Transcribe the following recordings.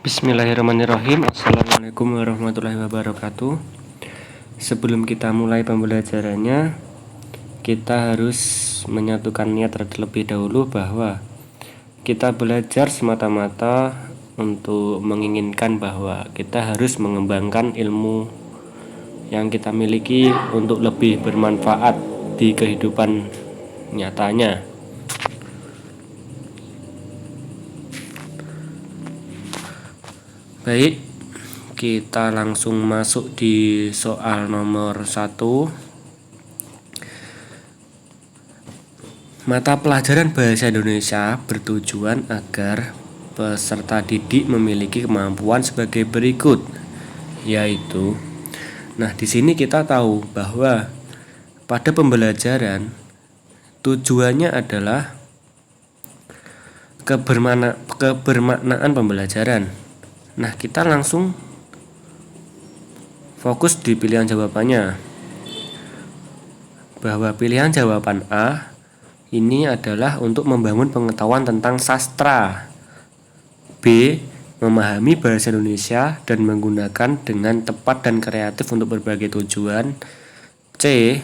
Bismillahirrahmanirrahim. Assalamualaikum warahmatullahi wabarakatuh. Sebelum kita mulai pembelajarannya, kita harus menyatukan niat terlebih dahulu bahwa kita belajar semata-mata untuk menginginkan bahwa kita harus mengembangkan ilmu yang kita miliki untuk lebih bermanfaat di kehidupan nyatanya. Baik, kita langsung masuk di soal nomor 1. Mata pelajaran Bahasa Indonesia bertujuan agar peserta didik memiliki kemampuan sebagai berikut, yaitu di sini kita tahu bahwa pada pembelajaran tujuannya adalah kebermaknaan pembelajaran. Kita langsung fokus di pilihan jawabannya, bahwa pilihan jawaban A ini adalah untuk membangun pengetahuan tentang sastra. B. Memahami bahasa Indonesia dan menggunakan dengan tepat dan kreatif untuk berbagai tujuan. C.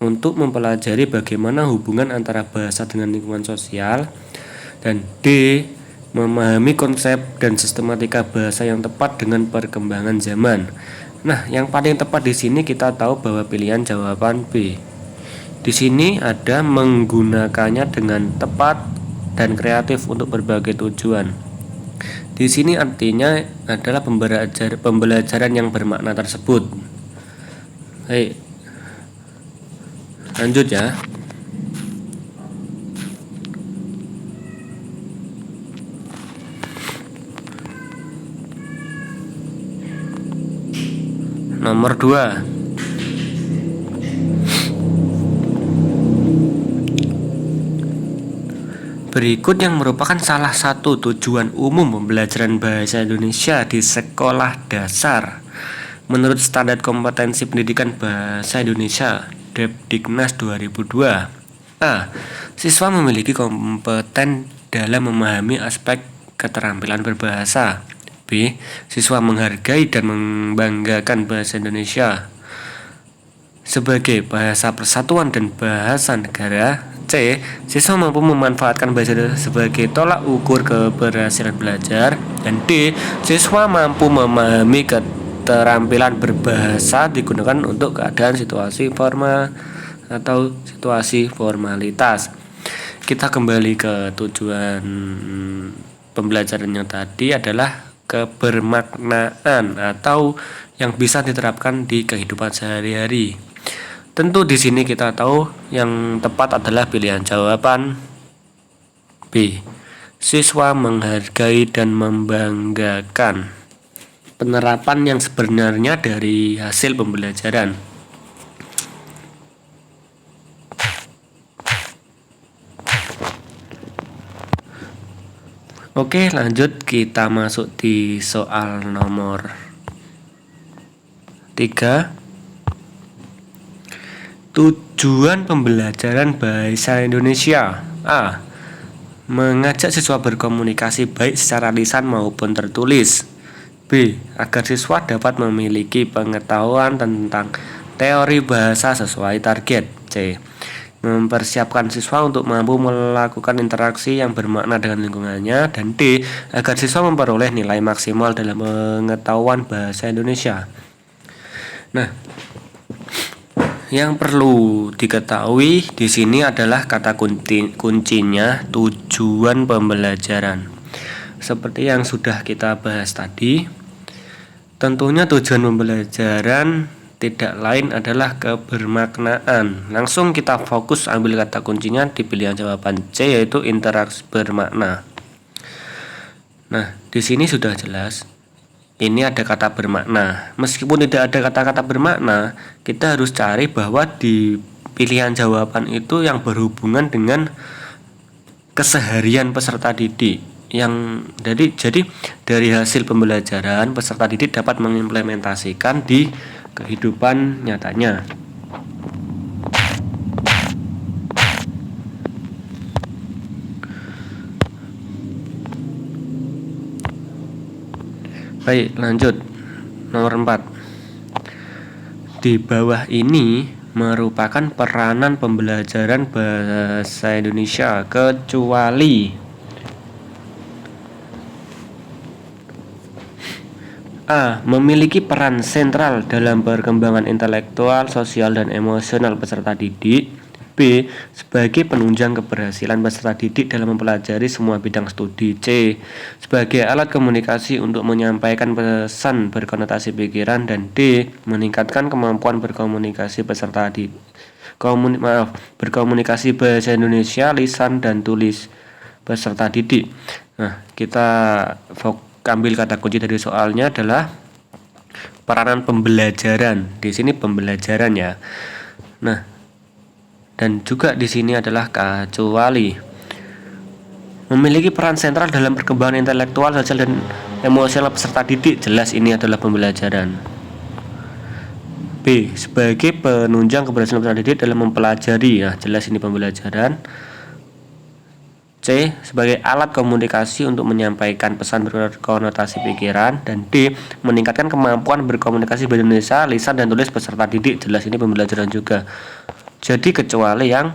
Untuk mempelajari bagaimana hubungan antara bahasa dengan lingkungan sosial. Dan D. Memahami konsep dan sistematika bahasa yang tepat dengan perkembangan zaman. Yang paling tepat di sini kita tahu bahwa pilihan jawaban B. Di sini ada menggunakannya dengan tepat dan kreatif untuk berbagai tujuan. Di sini artinya adalah pembelajaran yang bermakna tersebut. Baik, lanjut ya. Nomor 2. Berikut yang merupakan salah satu tujuan umum pembelajaran bahasa Indonesia di sekolah dasar menurut Standar Kompetensi Pendidikan Bahasa Indonesia Depdiknas 2002. A. Siswa memiliki kompeten dalam memahami aspek keterampilan berbahasa. B. Siswa menghargai dan membanggakan bahasa Indonesia sebagai bahasa persatuan dan bahasa negara. C. Siswa mampu memanfaatkan bahasa sebagai tolak ukur keberhasilan belajar. Dan D. Siswa mampu memahami keterampilan berbahasa digunakan untuk keadaan situasi formal atau situasi formalitas. Kita kembali ke tujuan pembelajaran yang tadi adalah kebermaknaan atau yang bisa diterapkan di kehidupan sehari-hari. Tentu di sini kita tahu yang tepat adalah pilihan jawaban B. Siswa menghargai dan membanggakan. Penerapan yang sebenarnya dari hasil pembelajaran. Oke, lanjut kita masuk di soal nomor 3. Tujuan pembelajaran bahasa Indonesia. A. Mengajak siswa berkomunikasi baik secara lisan maupun tertulis. B. Agar siswa dapat memiliki pengetahuan tentang teori bahasa sesuai target. C. Mempersiapkan siswa untuk mampu melakukan interaksi yang bermakna dengan lingkungannya. Dan D. Agar siswa memperoleh nilai maksimal dalam pengetahuan bahasa Indonesia. Yang perlu diketahui di sini adalah kata kuncinya tujuan pembelajaran. Seperti yang sudah kita bahas tadi, tentunya tujuan pembelajaran tidak lain adalah kebermaknaan. Langsung kita fokus ambil kata kuncinya di pilihan jawaban C, yaitu interaksi bermakna. Di sini sudah jelas. Ini ada kata bermakna. Meskipun tidak ada kata-kata bermakna, kita harus cari bahwa di pilihan jawaban itu yang berhubungan dengan keseharian peserta didik. Jadi dari hasil pembelajaran peserta didik dapat mengimplementasikan di kehidupan nyatanya. Baik, lanjut. Nomor 4. Di bawah ini merupakan peranan pembelajaran bahasa Indonesia kecuali A. Memiliki peran sentral dalam perkembangan intelektual, sosial, dan emosional peserta didik. B. Sebagai penunjang keberhasilan peserta didik dalam mempelajari semua bidang studi. C. Sebagai alat komunikasi untuk menyampaikan pesan berkonotasi pikiran. Dan D. Meningkatkan kemampuan berkomunikasi peserta didik. Berkomunikasi bahasa Indonesia, lisan dan tulis peserta didik. Nah, kita ambil kata kunci dari soalnya adalah peranan pembelajaran. Di sini pembelajaran ya. Nah, dan juga di sini adalah kecuali memiliki peran sentral dalam perkembangan intelektual, sosial, dan emosional peserta didik. Jelas ini adalah pembelajaran. B. Sebagai penunjang keberhasilan peserta didik dalam mempelajari. Nah, jelas ini pembelajaran. C. Sebagai alat komunikasi untuk menyampaikan pesan berkonotasi pikiran. Dan D. Meningkatkan kemampuan berkomunikasi bahasa Indonesia, lisan dan tulis peserta didik. Jelas ini pembelajaran juga. Jadi kecuali yang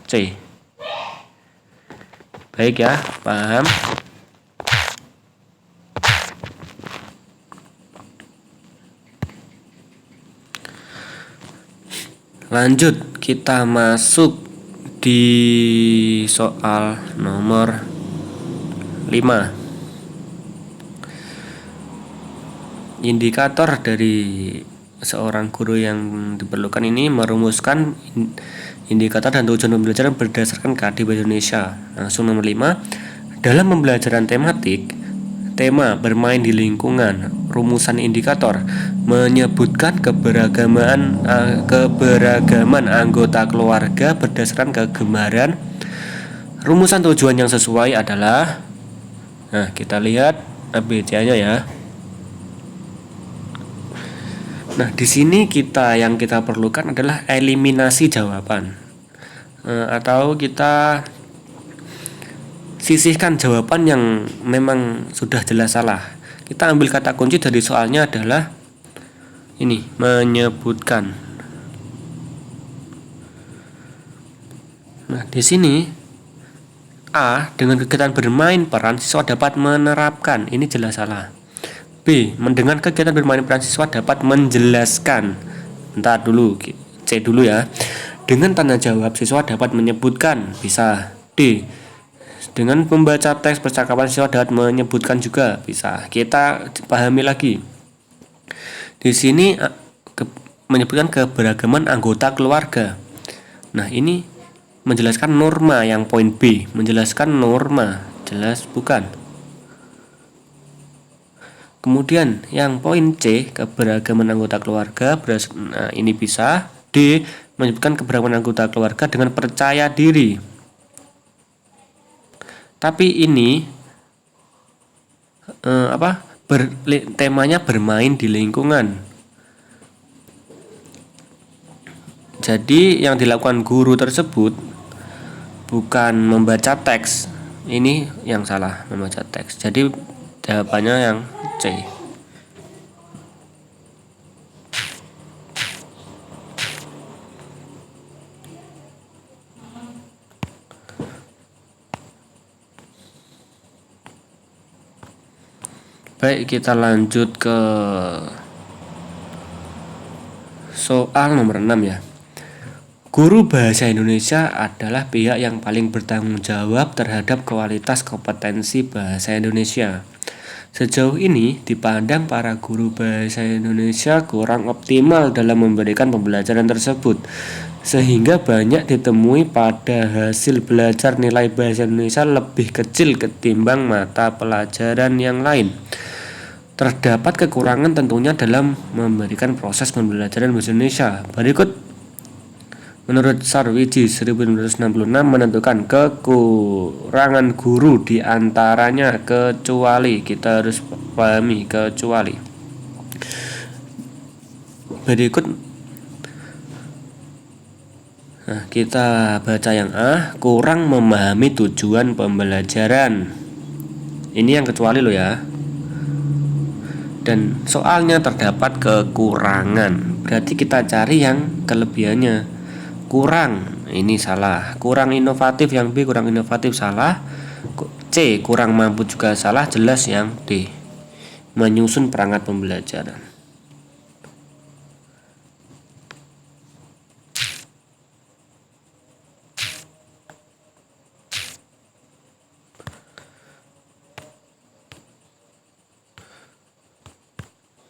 C. Baik ya, paham? Lanjut, kita masuk di soal nomor 5. Indikator dari seorang guru yang diperlukan ini merumuskan indikator dan tujuan pembelajaran berdasarkan KD Bahasa Indonesia. Langsung nomor 5. Dalam pembelajaran tematik, tema bermain di lingkungan, rumusan indikator menyebutkan keberagaman anggota keluarga berdasarkan kegemaran. Rumusan tujuan yang sesuai adalah, nah kita lihat ABC-nya ya. Nah, di sini yang kita perlukan adalah eliminasi jawaban, atau kita sisihkan jawaban yang memang sudah jelas salah. Kita ambil kata kunci dari soalnya adalah ini, menyebutkan. Nah, di sini A. Dengan kegiatan bermain peran siswa dapat menerapkan. Ini jelas salah. B. Dengan kegiatan bermain peran siswa dapat menjelaskan. Bentar dulu, C dulu ya. Dengan tanda jawab siswa dapat menyebutkan. Bisa. D. Dengan membaca teks percakapan siswa dapat menyebutkan juga. Bisa. Kita pahami lagi. Di sini menyebutkan keberagaman anggota keluarga. Nah, ini menjelaskan norma yang poin B. Menjelaskan norma. Jelas bukan? Kemudian yang poin C, keberagaman anggota keluarga, nah ini bisa. D. Menyebutkan keberagaman anggota keluarga dengan percaya diri. Tapi ini temanya bermain di lingkungan. Jadi yang dilakukan guru tersebut bukan membaca teks. Ini yang salah, membaca teks. Jadi jawabannya yang C. Baik, kita lanjut ke soal nomor 6 ya. Guru bahasa Indonesia adalah pihak yang paling bertanggung jawab terhadap kualitas kompetensi bahasa Indonesia. Sejauh ini dipandang para guru bahasa Indonesia kurang optimal dalam memberikan pembelajaran tersebut, sehingga banyak ditemui pada hasil belajar nilai bahasa Indonesia lebih kecil ketimbang mata pelajaran yang lain. Terdapat kekurangan tentunya dalam memberikan proses pembelajaran bahasa Indonesia. Berikut menurut Sarwiji 1966 menentukan kekurangan guru diantaranya kecuali. Kita harus pahami kecuali. Berikut, nah, kita baca yang A. Kurang memahami tujuan pembelajaran. Ini yang kecuali lo ya. dan soalnya terdapat kekurangan. Berarti kita cari yang kelebihannya. Kurang, ini salah. Kurang inovatif, yang B kurang inovatif, salah. C kurang mampu juga salah, jelas yang D. Menyusun perangkat pembelajaran.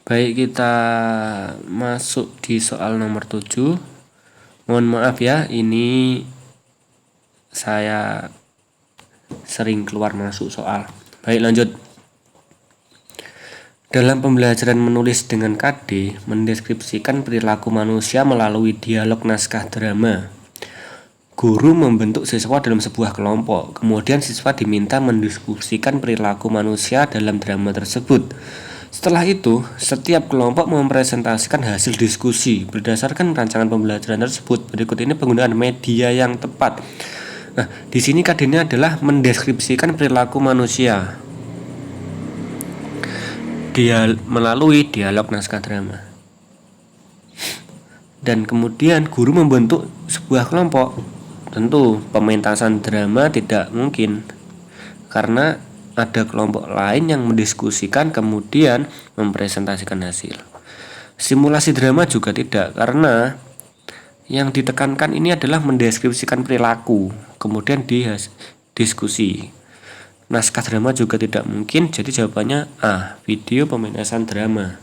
Baik, kita masuk di soal nomor 7. Mohon maaf ya, ini saya sering keluar masuk soal. Baik, lanjut. Dalam pembelajaran menulis dengan KD, mendeskripsikan perilaku manusia melalui dialog naskah drama. Guru membentuk siswa dalam sebuah kelompok, kemudian siswa diminta mendiskusikan perilaku manusia dalam drama tersebut. Setelah itu, setiap kelompok mempresentasikan hasil diskusi berdasarkan rancangan pembelajaran tersebut. Berikut ini penggunaan media yang tepat. Nah, di sini KD-nya adalah mendeskripsikan perilaku manusia melalui dialog naskah drama. Dan kemudian guru membentuk sebuah kelompok. Tentu pementasan drama tidak mungkin karena ada kelompok lain yang mendiskusikan kemudian mempresentasikan hasil. Simulasi drama juga tidak, karena yang ditekankan ini adalah mendeskripsikan perilaku kemudian diskusi. Naskah drama juga tidak mungkin, jadi jawabannya A, video pementasan drama.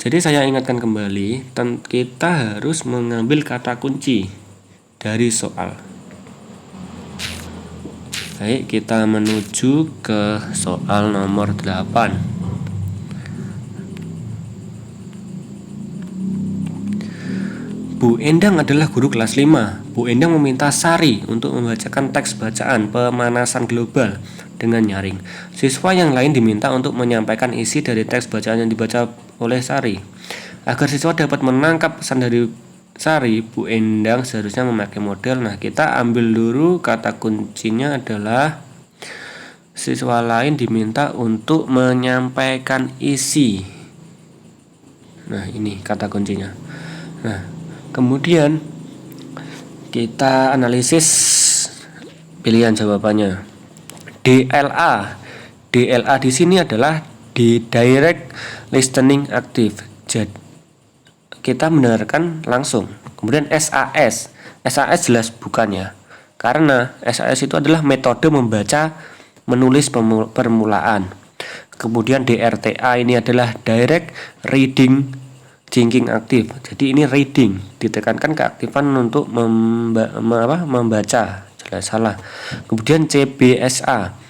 Jadi saya ingatkan kembali, kita harus mengambil kata kunci dari soal. Baik, kita menuju ke soal nomor 8. Bu Endang adalah guru kelas 5. Bu Endang meminta Sari untuk membacakan teks bacaan pemanasan global dengan nyaring. Siswa yang lain diminta untuk menyampaikan isi dari teks bacaan yang dibaca oleh Sari. Agar siswa dapat menangkap pesan dari Sari, Bu Endang seharusnya memakai model. Nah, kita ambil dulu kata kuncinya adalah siswa lain diminta untuk menyampaikan isi. Nah, ini kata kuncinya. Nah, kemudian kita analisis pilihan jawabannya. DLA. DLA di sini adalah di Direct Listening Active. Jadi kita mendengarkan langsung. Kemudian SAS. SAS jelas bukan ya. Karena SAS itu adalah metode membaca menulis permulaan. Kemudian DRTA ini adalah Direct Reading Thinking Active. Jadi ini reading, ditekankan keaktifan untuk membaca. Jelas salah. Kemudian CBSA.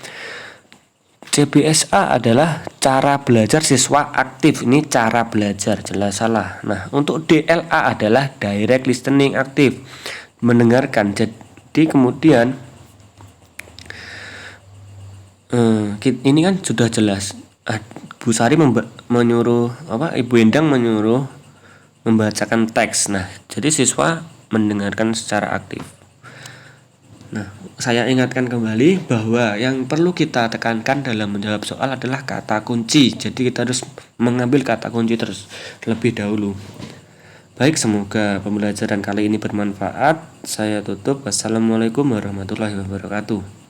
CBSA adalah cara belajar siswa aktif. Ini cara belajar, jelas salah. Nah, untuk DLA adalah Direct Listening Active, mendengarkan. Jadi kemudian ini kan sudah jelas. Bu Sari menyuruh Ibu Endang menyuruh membacakan teks. Nah, jadi siswa mendengarkan secara aktif. Nah, saya ingatkan kembali bahwa yang perlu kita tekankan dalam menjawab soal adalah kata kunci. Jadi kita harus mengambil kata kunci terlebih dahulu. Baik, semoga pembelajaran kali ini bermanfaat. Saya tutup. Wassalamualaikum warahmatullahi wabarakatuh.